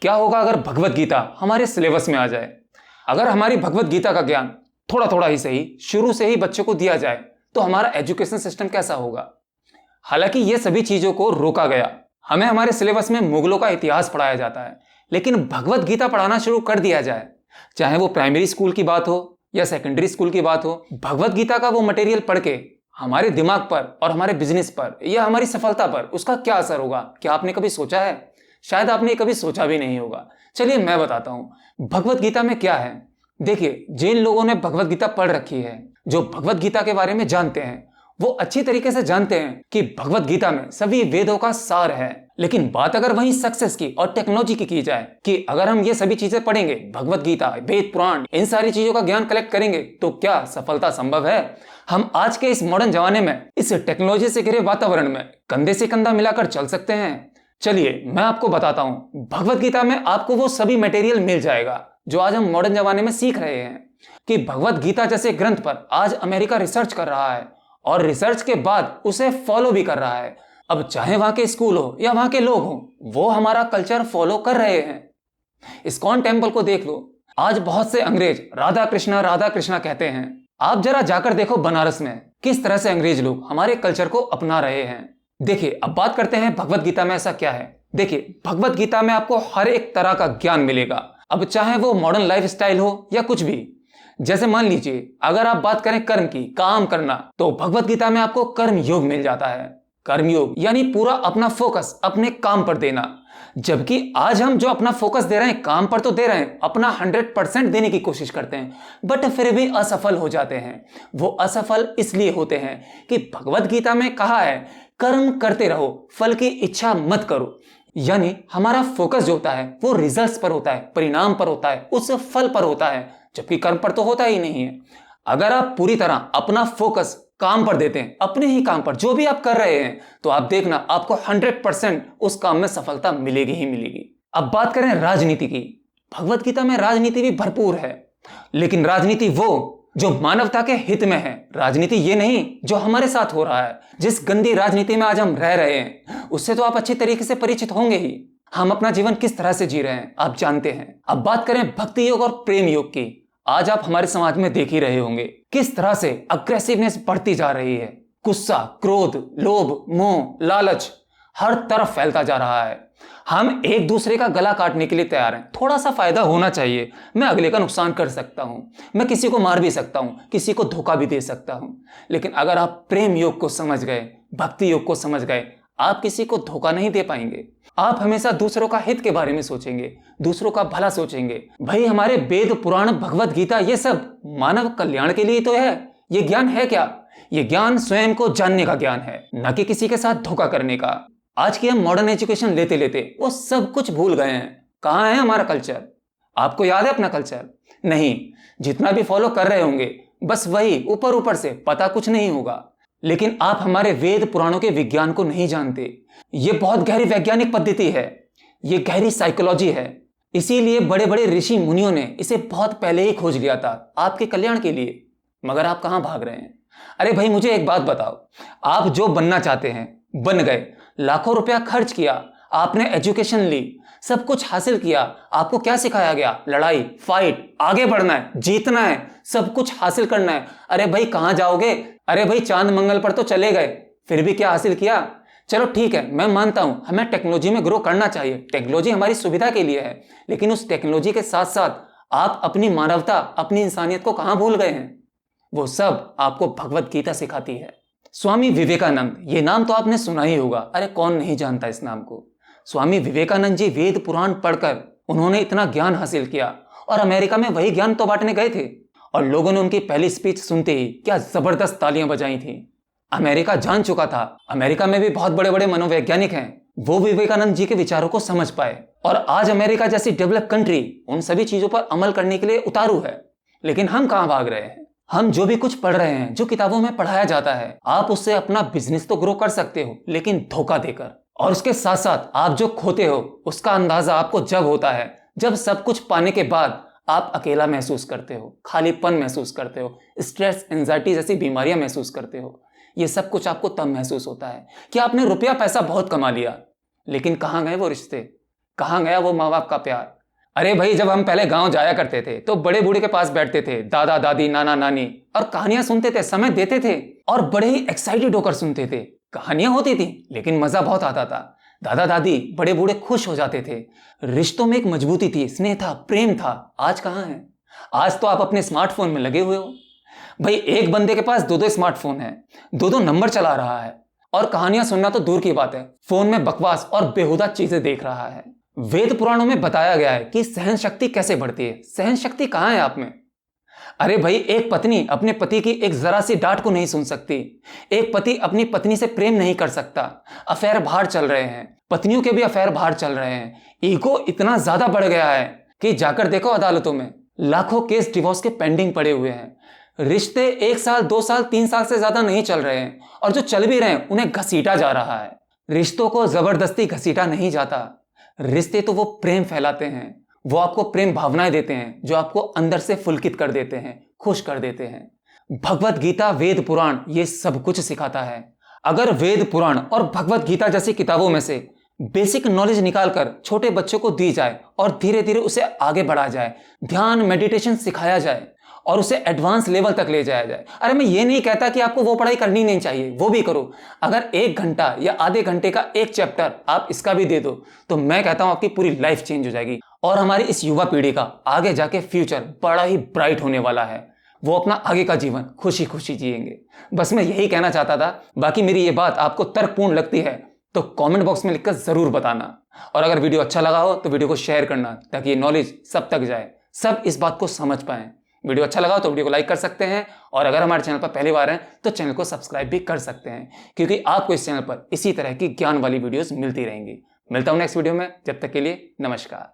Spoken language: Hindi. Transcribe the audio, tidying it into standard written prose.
क्या होगा अगर भगवत गीता हमारे सिलेबस में आ जाए? अगर हमारी भगवत गीता का ज्ञान थोड़ा थोड़ा ही सही शुरू से ही बच्चों को दिया जाए तो हमारा एजुकेशन सिस्टम कैसा होगा? हालांकि ये सभी चीजों को रोका गया। हमें हमारे सिलेबस में मुगलों का इतिहास पढ़ाया जाता है, लेकिन भगवत गीता पढ़ाना शुरू कर दिया जाए, चाहे वो प्राइमरी स्कूल की बात हो या सेकेंडरी स्कूल की बात हो, भगवत गीता का वो मटेरियल पढ़ के हमारे दिमाग पर और हमारे बिजनेस पर या हमारी सफलता पर उसका क्या असर होगा? क्या आपने कभी सोचा है? शायद आपने कभी सोचा भी नहीं होगा। चलिए मैं बताता हूं भगवत गीता में क्या है। देखिए, जिन लोगों ने भगवत गीता पढ़ रखी है, जो भगवत गीता के बारे में जानते हैं, वो अच्छी तरीके से जानते हैं कि भगवत गीता में सभी वेदों का सार है। लेकिन बात अगर वहीं सक्सेस की और टेक्नोलॉजी की जाए कि अगर हम ये सभी चीजें पढ़ेंगे, भगवत गीता, वेद, पुराण, इन सारी चीजों का ज्ञान कलेक्ट करेंगे, तो क्या सफलता संभव है? हम आज के इस मॉडर्न जमाने में इस टेक्नोलॉजी से घिरे वातावरण में कंधे से कंधा मिलाकर चल सकते हैं? चलिए मैं आपको बताता हूं। भगवत गीता में आपको वो सभी मटेरियल मिल जाएगा जो आज हम मॉडर्न जमाने में सीख रहे हैं। कि भगवत गीता जैसे ग्रंथ पर आज अमेरिका रिसर्च कर रहा है और रिसर्च के बाद उसे फॉलो भी कर रहा है। अब चाहे वहां के स्कूल हो या वहां के लोग हो, वो हमारा कल्चर फॉलो कर रहे हैं। इस्कॉन टेम्पल को देख लो, आज बहुत से अंग्रेज राधा कृष्णा कहते हैं। आप जरा जाकर देखो बनारस में किस तरह से अंग्रेज लोग हमारे कल्चर को अपना रहे हैं। देखिए, अब बात करते हैं भगवत गीता में ऐसा क्या है। देखिए, भगवत गीता में आपको हर एक तरह का ज्ञान मिलेगा, अब चाहे वो मॉडर्न लाइफस्टाइल हो या कुछ भी। जैसे मान लीजिए अगर आप बात करें कर्म की, काम करना, तो भगवत गीता में आपको कर्म योग मिल जाता है। कर्म योग यानी पूरा अपना फोकस अपने काम पर देना। जबकि आज हम जो अपना फोकस दे रहे हैं, काम पर तो दे रहे हैं, अपना 100% देने की कोशिश करते हैं, बट फिर भी असफल हो जाते हैं। वो असफल इसलिए होते हैं कि भगवत गीता में कहा है कर्म करते रहो, फल की इच्छा मत करो। यानी हमारा फोकस जो होता है वो रिजल्ट्स पर होता है, परिणाम पर होता है, उस फल पर होता है, जबकि कर्म पर तो होता ही नहीं है। अगर आप पूरी तरह अपना फोकस काम पर देते हैं, अपने ही काम पर, जो भी आप कर रहे हैं, तो आप देखना आपको 100% उस काम में सफलता मिलेगी ही मिलेगी। अब बात करें राजनीति की। भगवत गीता में राजनीति भी भरपूर है, लेकिन राजनीति वो जो मानवता के हित में है। राजनीति ये नहीं जो हमारे साथ हो रहा है। जिस गंदी राजनीति में आज हम रह रहे हैं उससे तो आप अच्छी तरीके से परिचित होंगे ही। हम अपना जीवन किस तरह से जी रहे हैं आप जानते हैं। अब बात करें भक्ति योग और प्रेम योग की। आज आप हमारे समाज में देख ही रहे होंगे किस तरह से अग्रेसिवनेस बढ़ती जा रही है। गुस्सा, क्रोध, लोभ, मोह, लालच हर तरफ फैलता जा रहा है। हम एक दूसरे का गला काटने के लिए तैयार हैं। थोड़ा सा फायदा होना चाहिए, मैं अगले का नुकसान कर सकता हूं, मैं किसी को मार भी सकता हूं, किसी को धोखा भी दे सकता हूं। लेकिन अगर आप प्रेम योग को समझ गए, भक्ति योग को समझ गए, आप किसी को धोखा नहीं दे पाएंगे। आप हमेशा दूसरों का हित के बारे में सोचेंगे, दूसरों का भला सोचेंगे। भाई, हमारे वेद, पुराण, भगवत गीता, ये सब मानव कल्याण के लिए तो है। ये ज्ञान है क्या? ये ज्ञान स्वयं को जानने का ज्ञान है, न कि किसी के साथ धोखा करने का। आज की हम मॉडर्न एजुकेशन लेते लेते वो सब कुछ भूल गए हैं। कहाँ है हमारा कल्चर? आपको याद है अपना कल्चर? नहीं। जितना भी फॉलो कर रहे होंगे बस वही ऊपर ऊपर से, पता कुछ नहीं होगा। लेकिन आप हमारे वेद पुराणों के विज्ञान को नहीं जानते। ये बहुत गहरी वैज्ञानिक पद्धति है, ये गहरी साइकोलॉजी है। इसीलिए बड़े बड़े ऋषि मुनियों ने इसे बहुत पहले ही खोज लिया था आपके कल्याण के लिए। मगर आप कहाँ भाग रहे हैं? अरे भाई, मुझे एक बात बताओ, आप जो बनना चाहते हैं बन गए, लाखों रुपया खर्च किया, आपने एजुकेशन ली, सब कुछ हासिल किया, आपको क्या सिखाया गया? लड़ाई, फाइट, आगे बढ़ना है, जीतना है, सब कुछ हासिल करना है। अरे भाई, कहां जाओगे? अरे भाई, चांद मंगल पर तो चले गए, फिर भी क्या हासिल किया? चलो ठीक है, मैं मानता हूं हमें टेक्नोलॉजी में ग्रो करना चाहिए, टेक्नोलॉजी हमारी सुविधा के लिए है, लेकिन उस टेक्नोलॉजी के साथ साथ आप अपनी मानवता, अपनी इंसानियत को कहां भूल गए हैं? वो सब आपको भगवत गीता सिखाती है। स्वामी विवेकानंद, ये नाम तो आपने सुना ही होगा। अरे कौन नहीं जानता इस नाम को। स्वामी विवेकानंद जी वेद पुराण पढ़कर उन्होंने इतना ज्ञान हासिल किया और अमेरिका में वही ज्ञान तो बांटने गए थे, और लोगों ने उनकी पहली स्पीच सुनते ही क्या जबरदस्त तालियां बजाई थी। अमेरिका जान चुका था, अमेरिका में भी बहुत बड़े बड़े मनोवैज्ञानिक हैं, वो विवेकानंद जी के विचारों को समझ पाए, और आज अमेरिका जैसी डेवलप कंट्री उन सभी चीजों पर अमल करने के लिए उतारू है। लेकिन हम कहां भाग रहे हैं? हम जो भी कुछ पढ़ रहे हैं, जो किताबों में पढ़ाया जाता है, आप उससे अपना बिजनेस तो ग्रो कर सकते हो, लेकिन धोखा देकर। और उसके साथ साथ आप जो खोते हो उसका अंदाजा आपको जब होता है जब सब कुछ पाने के बाद आप अकेला महसूस करते हो, खालीपन महसूस करते हो, स्ट्रेस, एंजाइटी जैसी बीमारियां महसूस करते हो। ये सब कुछ आपको तब महसूस होता है कि आपने रुपया पैसा बहुत कमा लिया, लेकिन कहाँ गए वो रिश्ते, कहाँ गया वो माँ बाप का प्यार। अरे भाई, जब हम पहले गांव जाया करते थे तो बड़े बूढ़े के पास बैठते थे, दादा दादी नाना नानी, और कहानियां सुनते थे, समय देते थे और बड़े ही एक्साइटेड होकर सुनते थे। कहानियां होती थी लेकिन मजा बहुत आता था। दादा दादी बड़े बूढ़े खुश हो जाते थे। रिश्तों में एक मजबूती थी, स्नेह था, प्रेम था। आज कहाँ है? आज तो आप अपने स्मार्टफोन में लगे हुए हो। भाई, एक बंदे के पास दो दो स्मार्टफोन है, दो दो नंबर चला रहा है, और कहानियां सुनना तो दूर की बात है, फोन में बकवास और बेहुदा चीजें देख रहा है। वेद पुराणों में बताया गया है कि सहन शक्ति कैसे बढ़ती है। सहन शक्ति कहाँ है आप में? अरे भाई, एक पत्नी अपने पति की एक जरा सी डांट को नहीं सुन सकती। एक पति अपनी पत्नी से प्रेम नहीं कर सकता। अफेयर बाहर चल रहे हैं, पत्नियों के भी अफेयर बाहर चल रहे हैं। ईगो इतना ज्यादा बढ़ गया है कि जाकर देखो अदालतों में लाखों केस डिवोर्स के पेंडिंग पड़े हुए हैं। रिश्ते 1 साल 2 साल 3 साल से ज्यादा नहीं चल रहे हैं, और जो चल भी रहे हैं उन्हें घसीटा जा रहा है। रिश्तों को जबरदस्ती घसीटा नहीं जाता। रिश्ते तो वो प्रेम फैलाते हैं, वो आपको प्रेम भावनाएं देते हैं जो आपको अंदर से पुलकित कर देते हैं, खुश कर देते हैं। भगवत गीता, वेद पुराण ये सब कुछ सिखाता है। अगर वेद पुराण और भगवत गीता जैसी किताबों में से बेसिक नॉलेज निकालकर छोटे बच्चों को दी जाए और धीरे धीरे उसे आगे बढ़ाया जाए, ध्यान मेडिटेशन सिखाया जाए और उसे एडवांस लेवल तक ले जाया जाए। अरे मैं ये नहीं कहता कि आपको वो पढ़ाई करनी नहीं चाहिए, वो भी करो। अगर 1 घंटा या आधे घंटे का एक चैप्टर आप इसका भी दे दो तो मैं कहता हूं आपकी पूरी लाइफ चेंज हो जाएगी, और हमारी इस युवा पीढ़ी का आगे जाके फ्यूचर बड़ा ही ब्राइट होने वाला है। वो अपना आगे का जीवन खुशी खुशी जिएंगे। बस मैं यही कहना चाहता था। बाकी मेरी ये बात आपको तर्कपूर्ण लगती है तो कमेंट बॉक्स में लिखकर जरूर बताना, और अगर वीडियो अच्छा लगा हो तो वीडियो को शेयर करना ताकि ये नॉलेज सब तक जाए, सब इस बात को समझ पाएं। वीडियो अच्छा लगा तो वीडियो को लाइक कर सकते हैं, और अगर हमारे चैनल पर पहली बार हैं तो चैनल को सब्सक्राइब भी कर सकते हैं, क्योंकि आपको इस चैनल पर इसी तरह की ज्ञान वाली वीडियोस मिलती रहेंगी। मिलता हूं नेक्स्ट वीडियो में, जब तक के लिए नमस्कार।